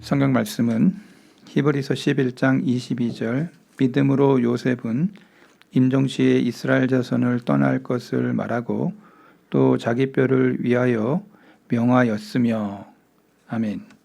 성경 말씀은 히브리서 11장 22절 믿음으로 요셉은 임종시에 이스라엘 자손을 떠날 것을 말하고 또 자기 뼈를 위하여 명하였으며. 아멘.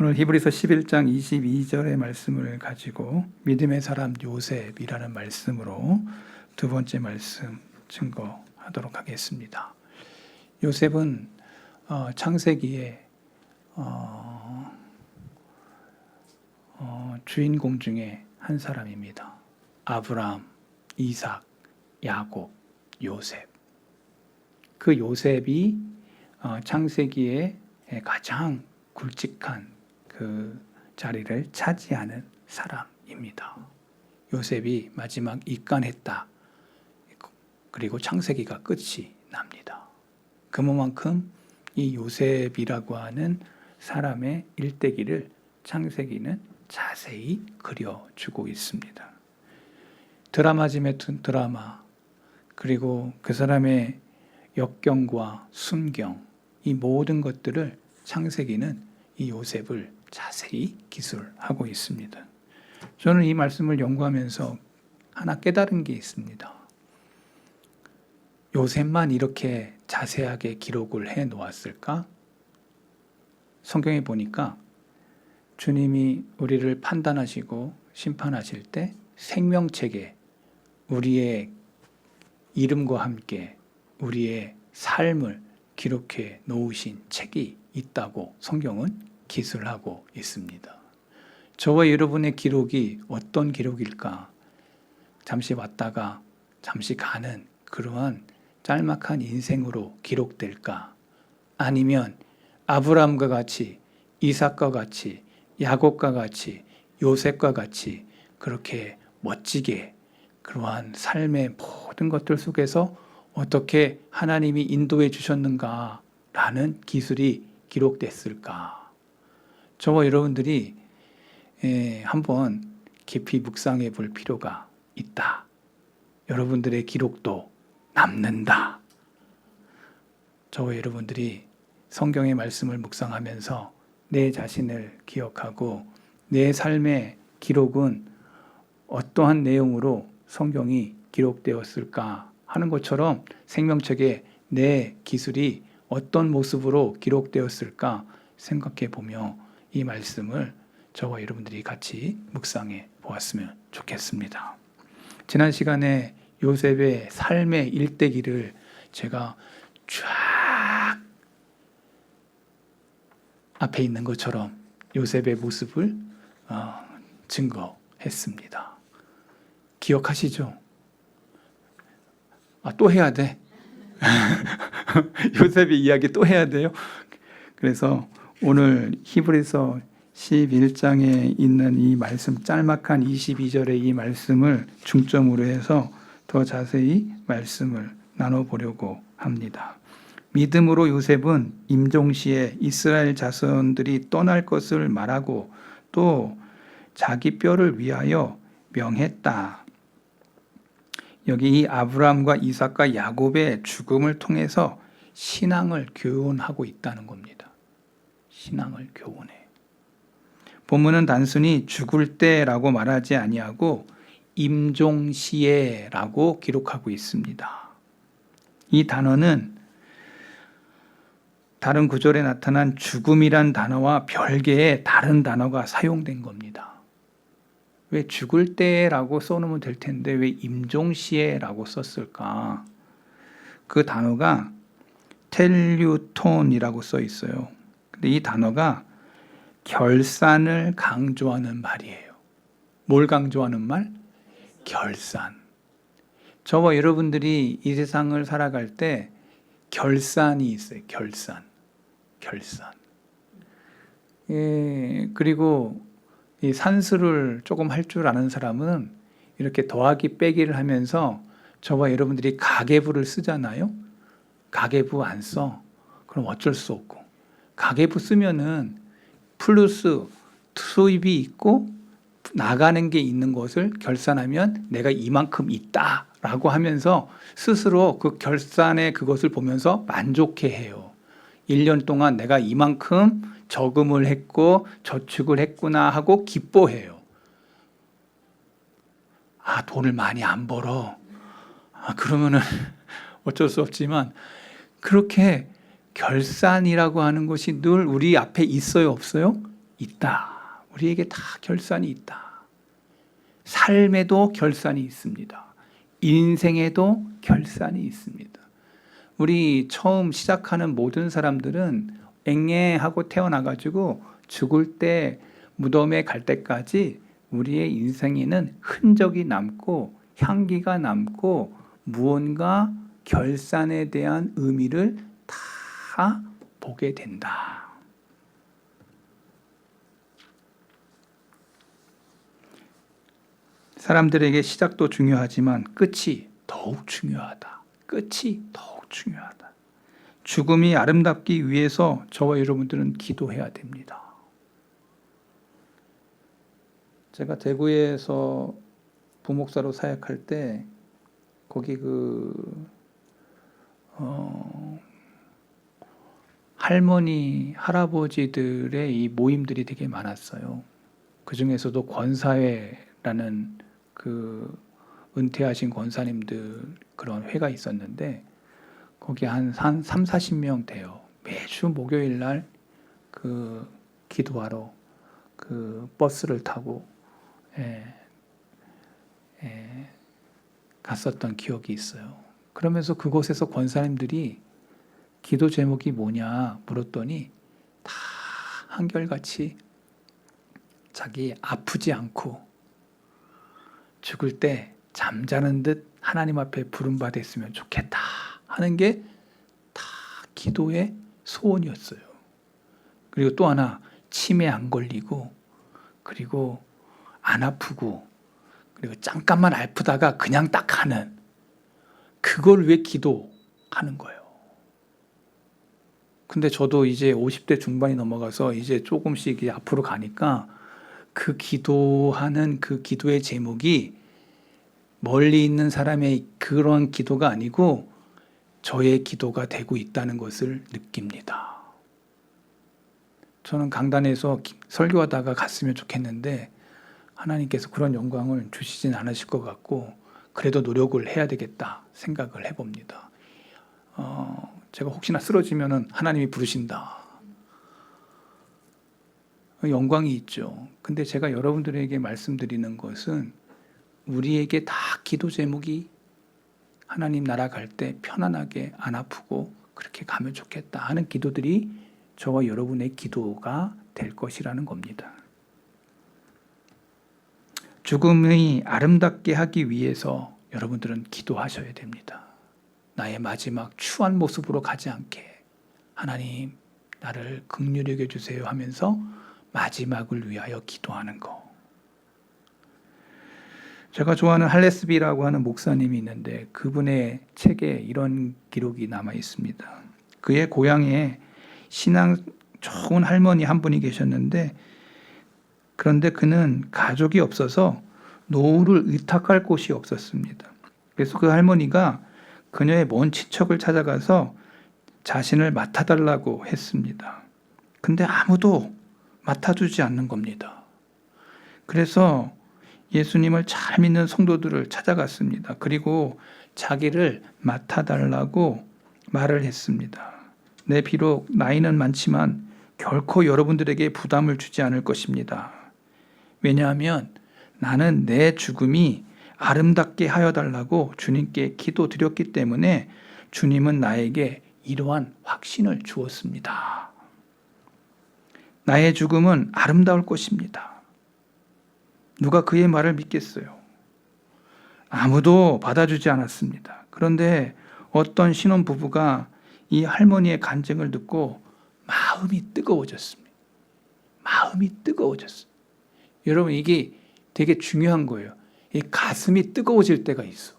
오늘 히브리서 11장 22절의 말씀을 가지고 믿음의 사람 요셉이라는 말씀으로 두 번째 말씀 증거하도록 하겠습니다. 요셉은 창세기에 주인공 중에 한 사람입니다. 아브라함, 이삭, 야곱, 요셉. 그 요셉이 창세기에 가장 굵직한 그 자리를 차지하는 사람입니다. 요셉이 마지막 입간했다. 그리고 창세기가 끝이 납니다. 그만큼 이 요셉이라고 하는 사람의 일대기를 창세기는 자세히 그려주고 있습니다. 드라마 중에 드라마, 그리고 그 사람의 역경과 순경, 이 모든 것들을 창세기는 이 요셉을 자세히 기술하고 있습니다. 저는 이 말씀을 연구하면서 하나 깨달은 게 있습니다. 요셉만 이렇게 자세하게 기록을 해 놓았을까? 성경에 보니까 주님이 우리를 판단하시고 심판하실 때 생명책에 우리의 이름과 함께 우리의 삶을 기록해 놓으신 책이 있다고 성경은 기술하고 있습니다. 저와 여러분의 기록이 어떤 기록일까? 잠시 왔다가 잠시 가는 그러한 짤막한 인생으로 기록될까? 아니면 아브라함과 같이, 이삭과 같이, 야곱과 같이, 요셉과 같이 그렇게 멋지게 그러한 삶의 모든 것들 속에서 어떻게 하나님이 인도해 주셨는가라는 기술이 기록됐을까? 저와 여러분들이 한번 깊이 묵상해 볼 필요가 있다. 여러분들의 기록도 남는다. 저와 여러분들이 성경의 말씀을 묵상하면서 내 자신을 기억하고 내 삶의 기록은 어떠한 내용으로 성경이 기록되었을까 하는 것처럼 생명책에 내 기술이 어떤 모습으로 기록되었을까 생각해 보며 이 말씀을 저와 여러분들이 같이 묵상해 보았으면 좋겠습니다. 지난 시간에 요셉의 삶의 일대기를 제가 쫙 앞에 있는 것처럼 요셉의 모습을 증거했습니다. 기억하시죠? 또 해야 돼. 요셉의 이야기 또 해야 돼요. 그래서 오늘 히브리서 11장에 있는 이 말씀, 짤막한 22절의 이 말씀을 중점으로 해서 더 자세히 말씀을 나눠보려고 합니다. 믿음으로 요셉은 임종시에 이스라엘 자손들이 떠날 것을 말하고 또 자기 뼈를 위하여 명했다. 여기 이 아브라함과 이삭과 야곱의 죽음을 통해서 신앙을 교훈하고 있다는 겁니다. 신앙을 교훈해. 본문은 단순히 죽을 때라고 말하지 아니하고 임종시에라고 기록하고 있습니다. 이 단어는 다른 구절에 나타난 죽음이란 단어와 별개의 다른 단어가 사용된 겁니다. 왜 죽을 때라고 써놓으면 될 텐데 왜 임종시에라고 썼을까? 그 단어가 텔류톤이라고 써 있어요. 근데 이 단어가 결산을 강조하는 말이에요. 뭘 강조하는 말? 결산. 저와 여러분들이 이 세상을 살아갈 때 결산이 있어요. 결산. 그리고 이 산수를 조금 할 줄 아는 사람은 이렇게 더하기 빼기를 하면서 저와 여러분들이 가계부를 쓰잖아요. 가계부 안 써. 그럼 어쩔 수 없고. 가계부 쓰면은 플러스 수입이 있고 나가는 게 있는 것을 결산하면 내가 이만큼 있다라고 하면서 스스로 그 결산의 그것을 보면서 만족해해요. 1년 동안 내가 이만큼 저금을 했고 저축을 했구나 하고 기뻐해요. 돈을 많이 안 벌어. 그러면은 어쩔 수 없지만 그렇게 결산이라고 하는 것이 늘 우리 앞에 있어요, 없어요? 있다. 우리에게 다 결산이 있다. 삶에도 결산이 있습니다. 인생에도 결산이 있습니다. 우리 처음 시작하는 모든 사람들은 앵애하고 태어나가지고 죽을 때 무덤에 갈 때까지 우리의 인생에는 흔적이 남고 향기가 남고 무언가 결산에 대한 의미를 다 보게 된다. 사람들에게 시작도 중요하지만 끝이 더욱 중요하다. 끝이 더욱 중요하다. 죽음이 아름답기 위해서 저와 여러분들은 기도해야 됩니다. 제가 대구에서 부목사로 사역할 때 거기 할머니, 할아버지들의 이 모임들이 되게 많았어요. 그 중에서도 권사회라는 은퇴하신 권사님들 그런 회가 있었는데 거기 한 3, 40명 돼요. 매주 목요일 날 기도하러 버스를 타고 갔었던 기억이 있어요. 그러면서 그곳에서 권사님들이 기도 제목이 뭐냐 물었더니 다 한결같이 자기 아프지 않고 죽을 때 잠자는 듯 하나님 앞에 부름받았으면 좋겠다 하는 게 다 기도의 소원이었어요. 그리고 또 하나 치매 안 걸리고 그리고 안 아프고 그리고 잠깐만 아프다가 그냥 딱 가는 그걸 왜 기도하는 거예요. 근데 저도 이제 50대 중반이 넘어가서 이제 조금씩 앞으로 가니까 그 기도하는 그 기도의 제목이 멀리 있는 사람의 그런 기도가 아니고 저의 기도가 되고 있다는 것을 느낍니다. 저는 강단에서 설교하다가 갔으면 좋겠는데 하나님께서 그런 영광을 주시진 않으실 것 같고 그래도 노력을 해야 되겠다 생각을 해봅니다. 제가 혹시나 쓰러지면 하나님이 부르신다. 영광이 있죠. 근데 제가 여러분들에게 말씀드리는 것은 우리에게 다 기도 제목이 하나님 나라 갈 때 편안하게 안 아프고 그렇게 가면 좋겠다 하는 기도들이 저와 여러분의 기도가 될 것이라는 겁니다. 죽음이 아름답게 하기 위해서 여러분들은 기도하셔야 됩니다. 나의 마지막 추한 모습으로 가지 않게 하나님 나를 긍휼히 여겨주세요 하면서 마지막을 위하여 기도하는 거. 제가 좋아하는 할레스비라고 하는 목사님이 있는데 그분의 책에 이런 기록이 남아 있습니다. 그의 고향에 신앙 좋은 할머니 한 분이 계셨는데 그런데 그는 가족이 없어서 노후를 의탁할 곳이 없었습니다. 그래서 그 할머니가 그녀의 먼 친척을 찾아가서 자신을 맡아달라고 했습니다. 근데 아무도 맡아주지 않는 겁니다. 그래서 예수님을 잘 믿는 성도들을 찾아갔습니다. 그리고 자기를 맡아달라고 말을 했습니다. 내 비록 나이는 많지만 결코 여러분들에게 부담을 주지 않을 것입니다. 왜냐하면 나는 내 죽음이 아름답게 하여 달라고 주님께 기도드렸기 때문에 주님은 나에게 이러한 확신을 주었습니다. 나의 죽음은 아름다울 것입니다. 누가 그의 말을 믿겠어요? 아무도 받아주지 않았습니다. 그런데 어떤 신혼부부가 이 할머니의 간증을 듣고 마음이 뜨거워졌습니다. 마음이 뜨거워졌어요. 여러분 이게 되게 중요한 거예요. 이 가슴이 뜨거워질 때가 있어.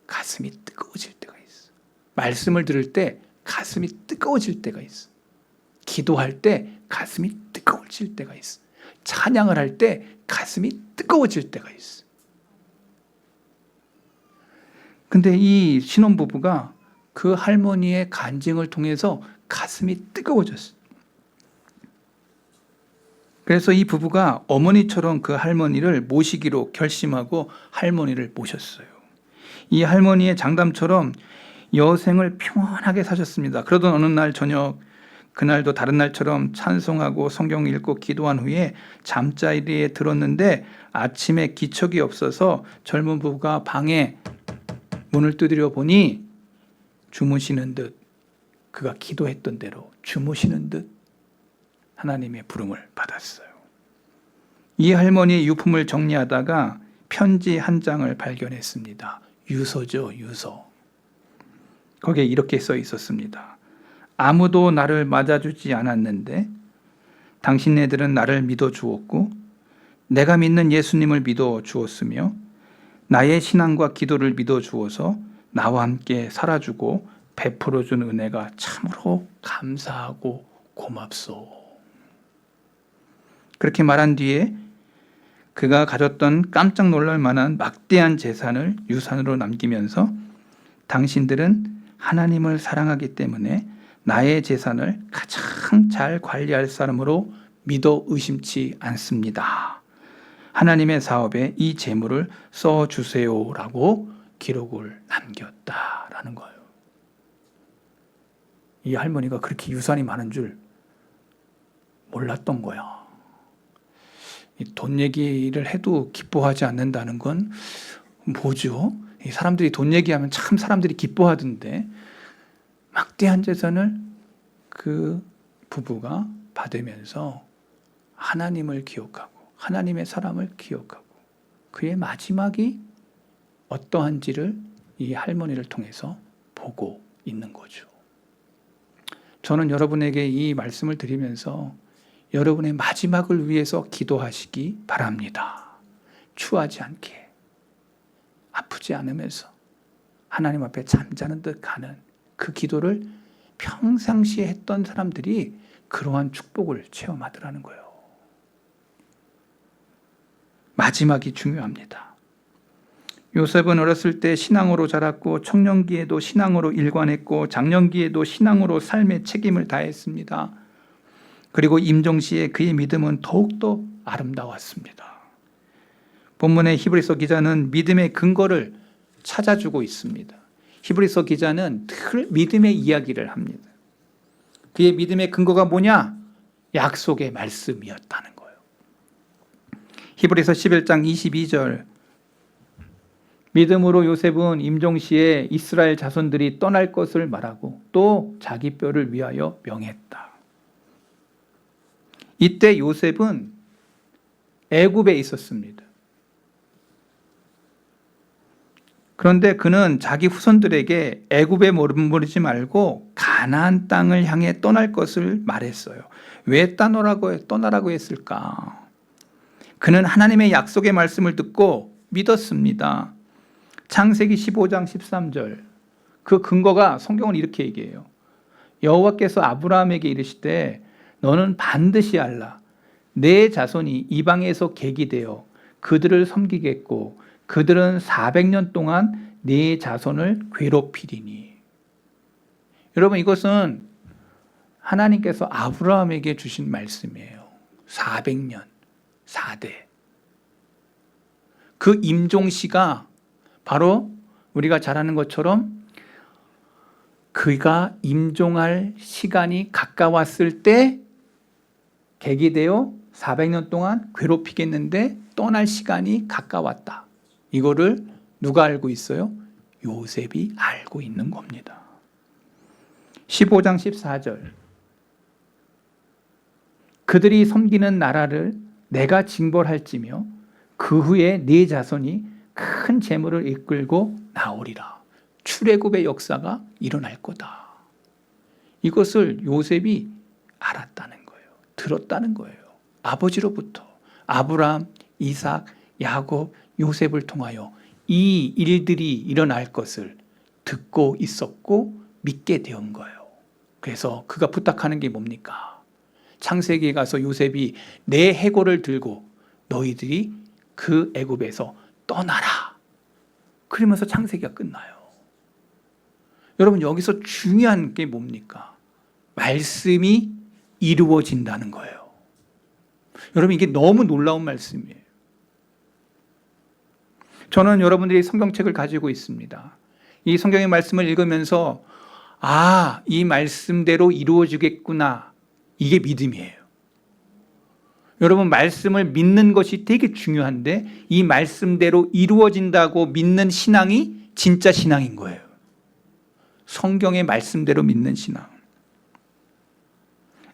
가슴이 뜨거워질 때가 있어. 말씀을 들을 때 가슴이 뜨거워질 때가 있어. 기도할 때 가슴이 뜨거워질 때가 있어. 찬양을 할 때 가슴이 뜨거워질 때가 있어. 근데 이 신혼부부가 그 할머니의 간증을 통해서 가슴이 뜨거워졌어요. 그래서 이 부부가 어머니처럼 그 할머니를 모시기로 결심하고 할머니를 모셨어요. 이 할머니의 장담처럼 여생을 평안하게 사셨습니다. 그러던 어느 날 저녁 그날도 다른 날처럼 찬송하고 성경 읽고 기도한 후에 잠자리에 들었는데 아침에 기척이 없어서 젊은 부부가 방에 문을 두드려 보니 주무시는 듯, 그가 기도했던 대로 주무시는 듯 하나님의 부름을 받았어요. 이 할머니의 유품을 정리하다가 편지 한 장을 발견했습니다. 유서죠, 유서. 거기에 이렇게 써 있었습니다. 아무도 나를 맞아주지 않았는데 당신네들은 나를 믿어주었고 내가 믿는 예수님을 믿어주었으며 나의 신앙과 기도를 믿어주어서 나와 함께 살아주고 베풀어준 은혜가 참으로 감사하고 고맙소. 그렇게 말한 뒤에 그가 가졌던 깜짝 놀랄 만한 막대한 재산을 유산으로 남기면서 당신들은 하나님을 사랑하기 때문에 나의 재산을 가장 잘 관리할 사람으로 믿어 의심치 않습니다. 하나님의 사업에 이 재물을 써주세요라고 기록을 남겼다라는 거예요. 이 할머니가 그렇게 유산이 많은 줄 몰랐던 거야. 돈 얘기를 해도 기뻐하지 않는다는 건 뭐죠? 사람들이 돈 얘기하면 참 사람들이 기뻐하던데 막대한 재산을 그 부부가 받으면서 하나님을 기억하고 하나님의 사람을 기억하고 그의 마지막이 어떠한지를 이 할머니를 통해서 보고 있는 거죠. 저는 여러분에게 이 말씀을 드리면서 여러분의 마지막을 위해서 기도하시기 바랍니다. 추하지 않게, 아프지 않으면서 하나님 앞에 잠자는 듯 가는 그 기도를 평상시에 했던 사람들이 그러한 축복을 체험하더라는 거예요. 마지막이 중요합니다. 요셉은 어렸을 때 신앙으로 자랐고 청년기에도 신앙으로 일관했고 장년기에도 신앙으로 삶의 책임을 다했습니다. 그리고 임종시에 그의 믿음은 더욱더 아름다웠습니다. 본문의 히브리서 기자는 믿음의 근거를 찾아주고 있습니다. 히브리서 기자는 늘 믿음의 이야기를 합니다. 그의 믿음의 근거가 뭐냐? 약속의 말씀이었다는 거예요. 히브리서 11장 22절 믿음으로 요셉은 임종시에 이스라엘 자손들이 떠날 것을 말하고 또 자기 뼈를 위하여 명했다. 이때 요셉은 애굽에 있었습니다. 그런데 그는 자기 후손들에게 애굽에 머무르지 말고 가나안 땅을 향해 떠날 것을 말했어요. 왜 떠나라고 했을까? 그는 하나님의 약속의 말씀을 듣고 믿었습니다. 창세기 15장 13절 그 근거가 성경은 이렇게 얘기해요. 여호와께서 아브라함에게 이르시되 너는 반드시 알라. 내 자손이 이방에서 객이 되어 그들을 섬기겠고 그들은 400년 동안 네 자손을 괴롭히리니. 여러분 이것은 하나님께서 아브라함에게 주신 말씀이에요. 400년, 4대. 그 임종시가 바로 우리가 잘 아는 것처럼 그가 임종할 시간이 가까웠을 때 객이 되어 400년 동안 괴롭히겠는데 떠날 시간이 가까웠다. 이거를 누가 알고 있어요? 요셉이 알고 있는 겁니다. 15장 14절 그들이 섬기는 나라를 내가 징벌할지며 그 후에 네 자손이 큰 재물을 이끌고 나오리라. 출애굽의 역사가 일어날 거다. 이것을 요셉이 알았다는 거예요. 들었다는 거예요. 아버지로부터 아브라함, 이삭, 야곱, 요셉을 통하여 이 일들이 일어날 것을 듣고 있었고 믿게 된 거예요. 그래서 그가 부탁하는 게 뭡니까? 창세기에 가서 요셉이 내 해골을 들고 너희들이 그 애굽에서 떠나라. 그러면서 창세기가 끝나요. 여러분 여기서 중요한 게 뭡니까? 말씀이 이루어진다는 거예요. 여러분 이게 너무 놀라운 말씀이에요. 저는 여러분들이 성경책을 가지고 있습니다. 이 성경의 말씀을 읽으면서 아, 이 말씀대로 이루어지겠구나. 이게 믿음이에요. 여러분, 말씀을 믿는 것이 되게 중요한데 이 말씀대로 이루어진다고 믿는 신앙이 진짜 신앙인 거예요. 성경의 말씀대로 믿는 신앙.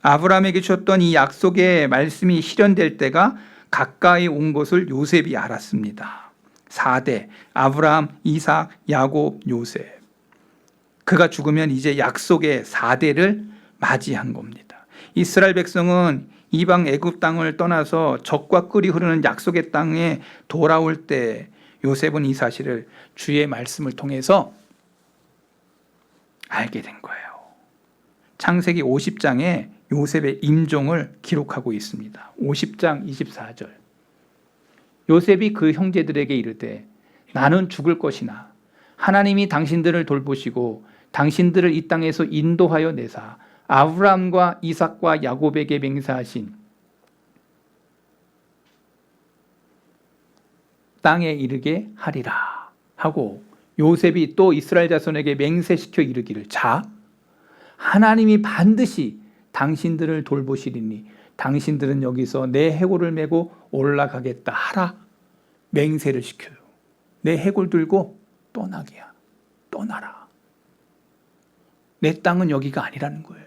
아브라함에게 주셨던 이 약속의 말씀이 실현될 때가 가까이 온 것을 요셉이 알았습니다. 4대 아브라함, 이삭, 야곱, 요셉. 그가 죽으면 이제 약속의 4대를 맞이한 겁니다. 이스라엘 백성은 이방 애굽 땅을 떠나서 적과 꿀이 흐르는 약속의 땅에 돌아올 때 요셉은 이 사실을 주의 말씀을 통해서 알게 된 거예요. 창세기 50장에 요셉의 임종을 기록하고 있습니다. 50장 24절. 요셉이 그 형제들에게 이르되 나는 죽을 것이나 하나님이 당신들을 돌보시고 당신들을 이 땅에서 인도하여 내사 아브라함과 이삭과 야곱에게 맹세하신 땅에 이르게 하리라 하고 요셉이 또 이스라엘 자손에게 맹세시켜 이르기를 자 하나님이 반드시 당신들을 돌보시리니 당신들은 여기서 내 해골을 메고 올라가겠다 하라. 맹세를 시켜요. 내 해골 들고 떠나게야. 떠나라. 내 땅은 여기가 아니라는 거예요.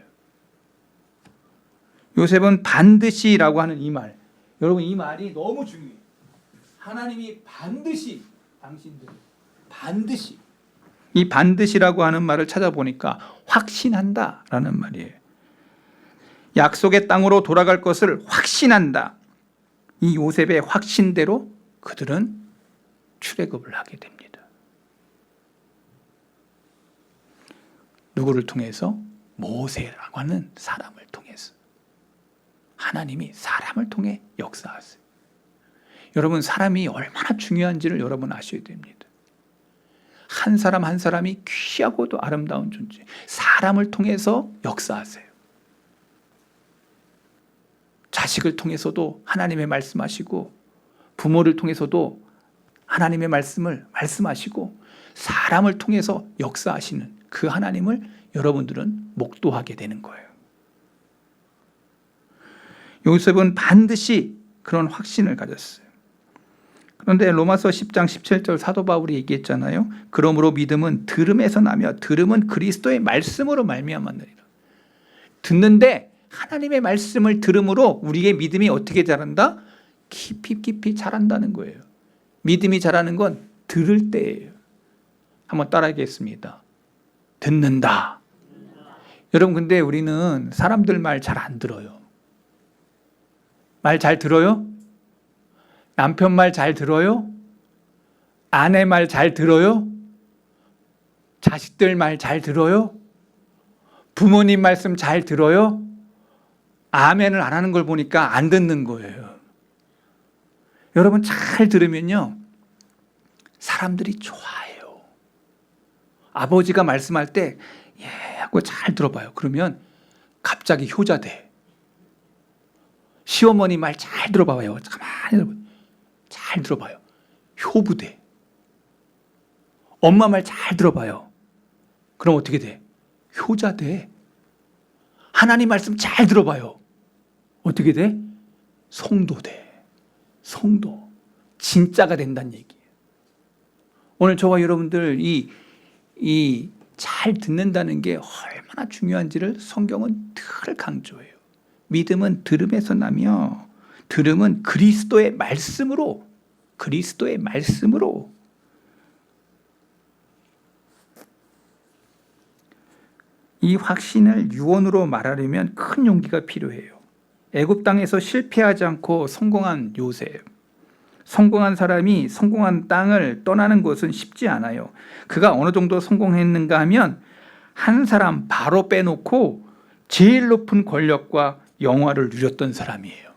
요셉은 반드시라고 하는 이 말, 여러분 이 말이 너무 중요해요. 하나님이 반드시 당신들 반드시, 이 반드시라고 하는 말을 찾아보니까 확신한다라는 말이에요. 약속의 땅으로 돌아갈 것을 확신한다. 이 요셉의 확신대로 그들은 출애굽을 하게 됩니다. 누구를 통해서? 모세라고 하는 사람을 통해서. 하나님이 사람을 통해 역사하세요. 여러분, 사람이 얼마나 중요한지를 여러분 아셔야 됩니다. 한 사람 한 사람이 귀하고도 아름다운 존재. 사람을 통해서 역사하세요. 자식을 통해서도 하나님의 말씀하시고 부모를 통해서도 하나님의 말씀을 말씀하시고 사람을 통해서 역사하시는 그 하나님을 여러분들은 목도하게 되는 거예요. 요셉은 반드시 그런 확신을 가졌어요. 그런데 로마서 10장 17절 사도 바울이 얘기했잖아요. 그러므로 믿음은 들음에서 나며 들음은 그리스도의 말씀으로 말미암았느니라. 듣는데 하나님의 말씀을 들음으로 우리의 믿음이 어떻게 자란다? 깊이 자란다는 거예요. 믿음이 자라는 건 들을 때예요. 한번 따라하겠습니다. 듣는다. 여러분, 근데 우리는 사람들 말 잘 안 들어요. 말 잘 들어요? 남편 말 잘 들어요? 아내 말 잘 들어요? 자식들 말 잘 들어요? 부모님 말씀 잘 들어요? 아멘을 안 하는 걸 보니까 안 듣는 거예요. 여러분, 잘 들으면요 사람들이 좋아해요. 아버지가 말씀할 때 예 하고 잘 들어봐요. 그러면 갑자기 효자 돼. 시어머니 말 잘 들어봐요. 가만히 잘 들어봐요. 효부돼. 엄마 말 잘 들어봐요. 그럼 어떻게 돼? 효자 돼. 하나님 말씀 잘 들어봐요. 어떻게 돼? 성도 돼. 성도. 진짜가 된다는 얘기예요. 오늘 저와 여러분들 이 잘 듣는다는 게 얼마나 중요한지를 성경은 늘 강조해요. 믿음은 들음에서 나며 들음은 그리스도의 말씀으로 이 확신을 유언으로 말하려면 큰 용기가 필요해요. 애굽 땅에서 실패하지 않고 성공한 요셉. 성공한 사람이 성공한 땅을 떠나는 것은 쉽지 않아요. 그가 어느 정도 성공했는가 하면 한 사람 바로 빼놓고 제일 높은 권력과 영화를 누렸던 사람이에요.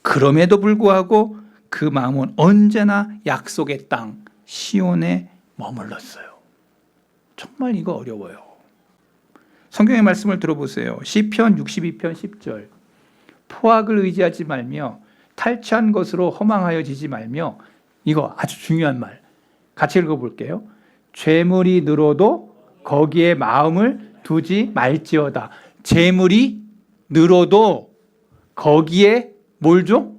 그럼에도 불구하고 그 마음은 언제나 약속의 땅 시온에 머물렀어요. 정말 이거 어려워요. 성경의 말씀을 들어보세요. 시편 62편 10절. 포악을 의지하지 말며 탈취한 것으로 허망하여지지 말며, 이거 아주 중요한 말. 같이 읽어볼게요. 죄물이 늘어도 거기에 마음을 두지 말지어다. 재물이 늘어도 거기에 뭘 줘?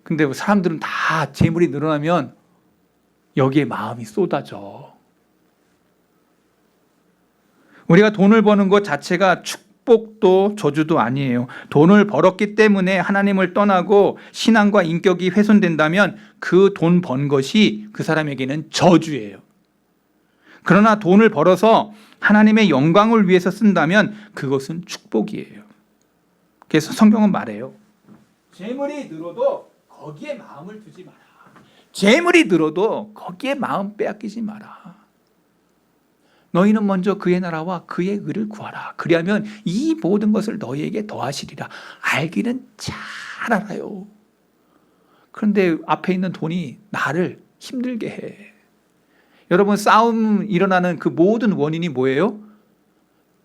근데 사람들은 다 재물이 늘어나면 여기에 마음이 쏟아져. 우리가 돈을 버는 것 자체가 축복도 저주도 아니에요. 돈을 벌었기 때문에 하나님을 떠나고 신앙과 인격이 훼손된다면 그 돈 번 것이 그 사람에게는 저주예요. 그러나 돈을 벌어서 하나님의 영광을 위해서 쓴다면 그것은 축복이에요. 그래서 성경은 말해요. 재물이 늘어도 거기에 마음을 두지 마라. 재물이 늘어도 거기에 마음 빼앗기지 마라. 너희는 먼저 그의 나라와 그의 의를 구하라. 그리하면 이 모든 것을 너희에게 더하시리라. 알기는 잘 알아요. 그런데 앞에 있는 돈이 나를 힘들게 해. 여러분, 싸움 일어나는 그 모든 원인이 뭐예요?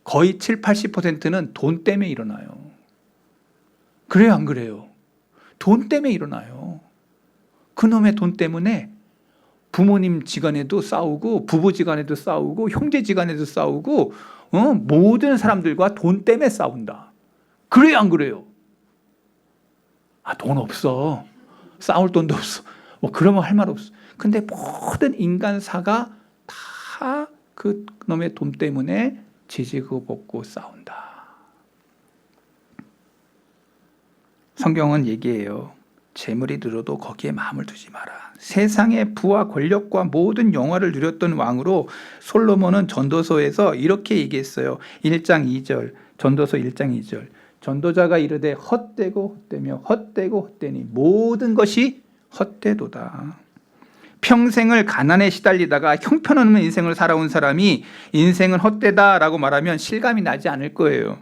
거의 7, 80%는 돈 때문에 일어나요. 그래요, 안 그래요? 돈 때문에 일어나요. 그놈의 돈 때문에 부모님 지간에도 싸우고, 부부지간에도 싸우고, 형제지간에도 싸우고, 모든 사람들과 돈 때문에 싸운다. 그래요, 안 그래요? 돈 없어. 싸울 돈도 없어. 그러면 할 말 없어. 근데 모든 인간사가 다 그 놈의 돈 때문에 지지고 볶고 싸운다. 성경은 얘기해요. 재물이 늘어도 거기에 마음을 두지 마라. 세상의 부와 권력과 모든 영화를 누렸던 왕으로 솔로몬은 전도서에서 이렇게 얘기했어요. 1장 2절, 전도서 1장 2절. 전도자가 이르되 헛되고 헛되며 헛되고 헛되니 모든 것이 헛되도다. 평생을 가난에 시달리다가 형편없는 인생을 살아온 사람이 인생은 헛되다라고 말하면 실감이 나지 않을 거예요.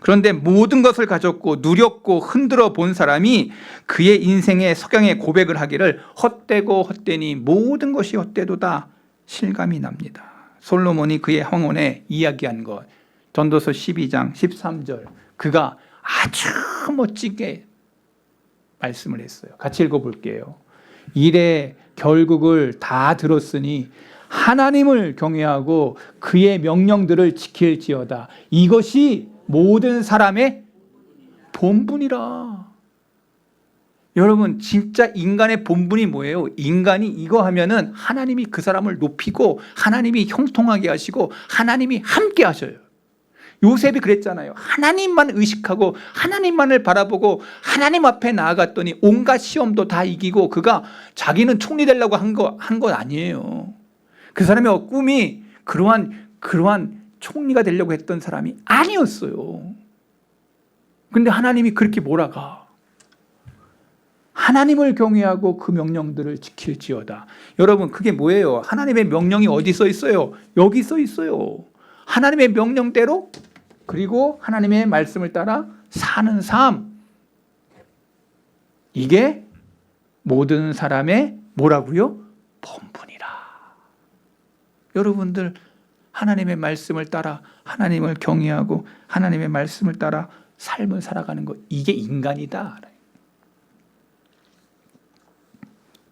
그런데 모든 것을 가졌고 누렸고 흔들어 본 사람이 그의 인생의 석양의 고백을 하기를 헛되고 헛되니 모든 것이 헛되도다 실감이 납니다. 솔로몬이 그의 황혼에 이야기한 것, 전도서 12장 13절, 그가 아주 멋지게 말씀을 했어요. 같이 읽어볼게요. 일의 결국을 다 들었으니 하나님을 경외하고 그의 명령들을 지킬지어다. 이것이 모든 사람의 본분이라. 여러분, 진짜 인간의 본분이 뭐예요? 인간이 이거 하면은 하나님이 그 사람을 높이고 하나님이 형통하게 하시고 하나님이 함께 하셔요. 요셉이 그랬잖아요. 하나님만 의식하고 하나님만을 바라보고 하나님 앞에 나아갔더니 온갖 시험도 다 이기고 그가 자기는 총리 되려고 한 것 아니에요. 그 사람의 꿈이 그러한 총리가 되려고 했던 사람이 아니었어요. 근데 하나님이 그렇게 몰아가. 하나님을 경외하고 그 명령들을 지킬지어다. 여러분, 그게 뭐예요? 하나님의 명령이 어디 써 있어요? 여기 써 있어요. 하나님의 명령대로, 그리고 하나님의 말씀을 따라 사는 삶. 이게 모든 사람의 뭐라고요? 본분이라. 여러분들, 하나님의 말씀을 따라 하나님을 경외하고 하나님의 말씀을 따라 삶을 살아가는 것, 이게 인간이다.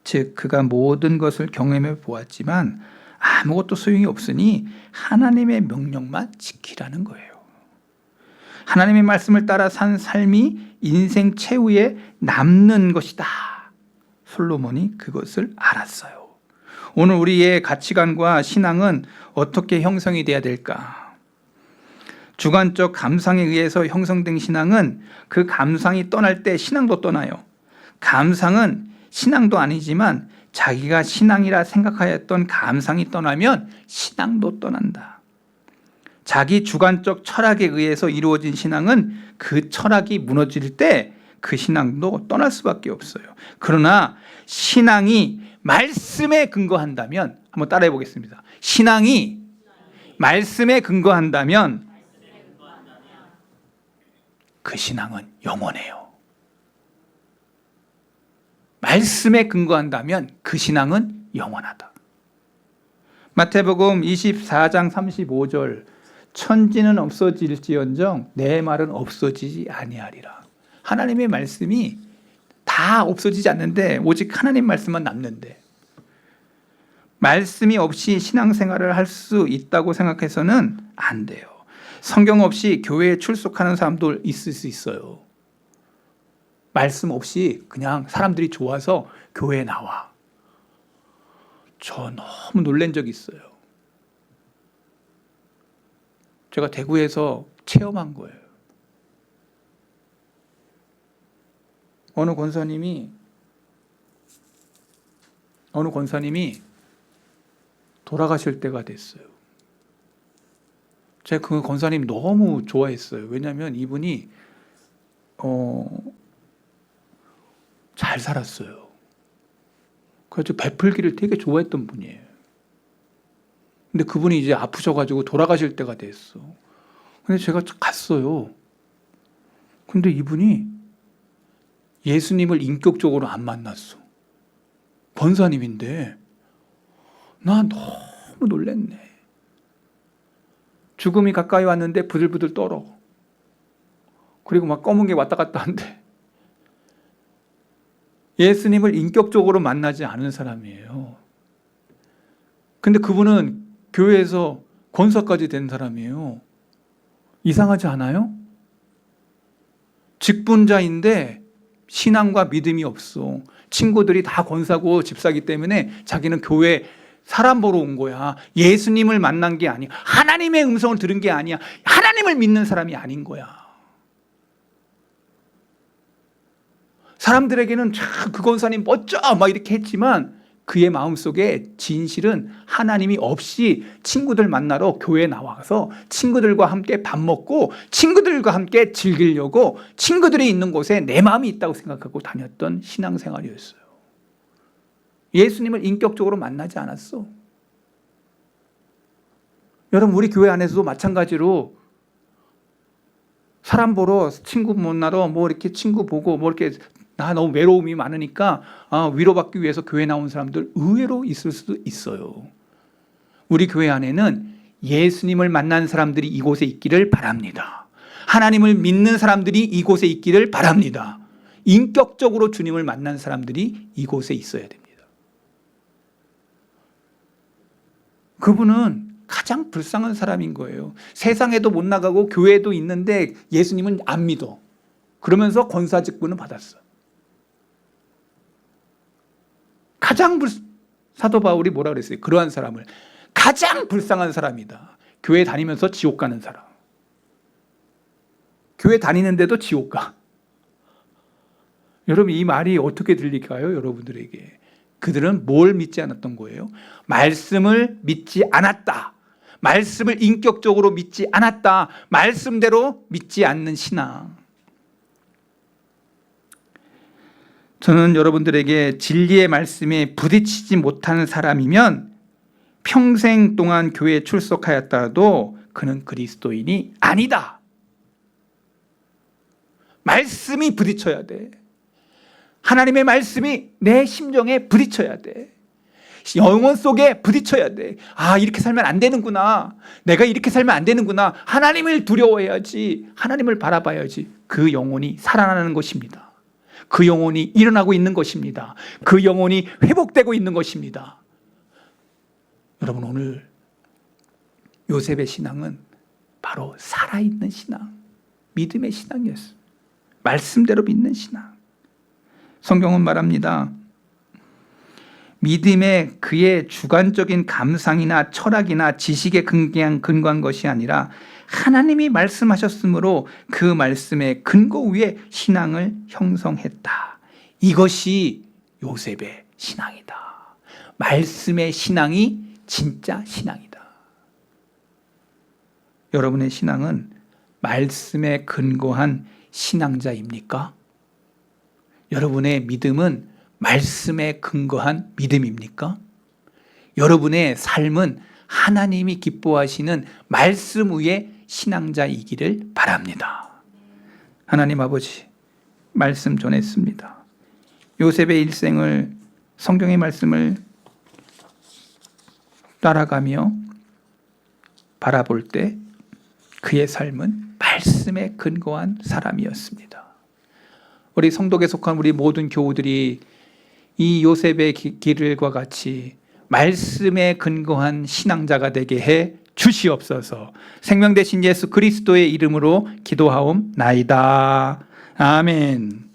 즉 그가 모든 것을 경험해 보았지만 아무것도 소용이 없으니 하나님의 명령만 지키라는 거예요. 하나님의 말씀을 따라 산 삶이 인생 최후에 남는 것이다. 솔로몬이 그것을 알았어요. 오늘 우리의 가치관과 신앙은 어떻게 형성이 돼야 될까? 주관적 감상에 의해서 형성된 신앙은 그 감상이 떠날 때 신앙도 떠나요. 감상은 신앙도 아니지만 자기가 신앙이라 생각하였던 감상이 떠나면 신앙도 떠난다. 자기 주관적 철학에 의해서 이루어진 신앙은 그 철학이 무너질 때 그 신앙도 떠날 수밖에 없어요. 그러나 신앙이 말씀에 근거한다면, 한번 따라해 보겠습니다. 신앙이 말씀에 근거한다면 그 신앙은 영원해요. 말씀에 근거한다면 그 신앙은 영원하다. 마태복음 24장 35절, 천지는 없어질지언정 내 말은 없어지지 아니하리라. 하나님의 말씀이 다 없어지지 않는데 오직 하나님 말씀만 남는데, 말씀이 없이 신앙생활을 할 수 있다고 생각해서는 안 돼요. 성경 없이 교회에 출석하는 사람도 있을 수 있어요. 말씀 없이 그냥 사람들이 좋아서 교회에 나와. 저 너무 놀란 적이 있어요. 제가 대구에서 체험한 거예요. 어느 권사님이 돌아가실 때가 됐어요. 제가 그 권사님 너무 좋아했어요. 왜냐하면 이분이 잘 살았어요. 그래서 베풀기를 되게 좋아했던 분이에요. 근데 그분이 이제 아프셔가지고 돌아가실 때가 됐어. 근데 제가 갔어요. 근데 이분이 예수님을 인격적으로 안 만났어. 권사님인데 나 너무 놀랬네. 죽음이 가까이 왔는데 부들부들 떨어. 그리고 막 검은 게 왔다 갔다 한대. 예수님을 인격적으로 만나지 않은 사람이에요. 근데 그분은 교회에서 권사까지 된 사람이에요. 이상하지 않아요? 직분자인데 신앙과 믿음이 없어. 친구들이 다 권사고 집사기 때문에 자기는 교회 사람 보러 온 거야. 예수님을 만난 게 아니야. 하나님의 음성을 들은 게 아니야. 하나님을 믿는 사람이 아닌 거야. 사람들에게는 참 그 권사님 멋져 막 이렇게 했지만 그의 마음속에 진실은 하나님이 없이 친구들 만나러 교회에 나와서 친구들과 함께 밥 먹고 친구들과 함께 즐기려고 친구들이 있는 곳에 내 마음이 있다고 생각하고 다녔던 신앙생활이었어요. 예수님을 인격적으로 만나지 않았어. 여러분, 우리 교회 안에서도 마찬가지로 사람 보러 친구 만나러 뭐 이렇게 친구 보고 뭐 이렇게 나 너무 외로움이 많으니까 위로받기 위해서 교회 나온 사람들 의외로 있을 수도 있어요. 우리 교회 안에는 예수님을 만난 사람들이 이곳에 있기를 바랍니다. 하나님을 믿는 사람들이 이곳에 있기를 바랍니다. 인격적으로 주님을 만난 사람들이 이곳에 있어야 됩니다. 그분은 가장 불쌍한 사람인 거예요. 세상에도 못 나가고 교회에도 있는데 예수님은 안 믿어. 그러면서 권사 직분을 받았어. 사도 바울이 뭐라 그랬어요? 그러한 사람을 가장 불쌍한 사람이다. 교회 다니면서 지옥 가는 사람. 교회 다니는데도 지옥 가. 여러분, 이 말이 어떻게 들릴까요? 여러분들에게. 그들은 뭘 믿지 않았던 거예요? 말씀을 믿지 않았다. 말씀을 인격적으로 믿지 않았다. 말씀대로 믿지 않는 신앙. 저는 여러분들에게 진리의 말씀에 부딪히지 못하는 사람이면 평생 동안 교회에 출석하였다도 그는 그리스도인이 아니다. 말씀이 부딪혀야 돼. 하나님의 말씀이 내 심정에 부딪혀야 돼. 영혼 속에 부딪혀야 돼. 이렇게 살면 안 되는구나. 내가 이렇게 살면 안 되는구나. 하나님을 두려워해야지. 하나님을 바라봐야지. 그 영혼이 살아나는 것입니다. 그 영혼이 일어나고 있는 것입니다. 그 영혼이 회복되고 있는 것입니다. 여러분, 오늘 요셉의 신앙은 바로 살아있는 신앙, 믿음의 신앙이었어요. 말씀대로 믿는 신앙. 성경은 말합니다. 믿음에 그의 주관적인 감상이나 철학이나 지식에 근거한 것이 아니라 하나님이 말씀하셨으므로 그 말씀의 근거 위에 신앙을 형성했다. 이것이 요셉의 신앙이다. 말씀의 신앙이 진짜 신앙이다. 여러분의 신앙은 말씀에 근거한 신앙자입니까? 여러분의 믿음은 말씀에 근거한 믿음입니까? 여러분의 삶은 하나님이 기뻐하시는 말씀 위에 신앙자이기를 바랍니다. 하나님 아버지, 말씀 전했습니다. 요셉의 일생을, 성경의 말씀을 따라가며 바라볼 때 그의 삶은 말씀에 근거한 사람이었습니다. 우리 성도에 속한 우리 모든 교우들이 이 요셉의 길과 같이 말씀에 근거한 신앙자가 되게 해 주시옵소서. 생명 되신 예수 그리스도의 이름으로 기도하옵나이다. 아멘.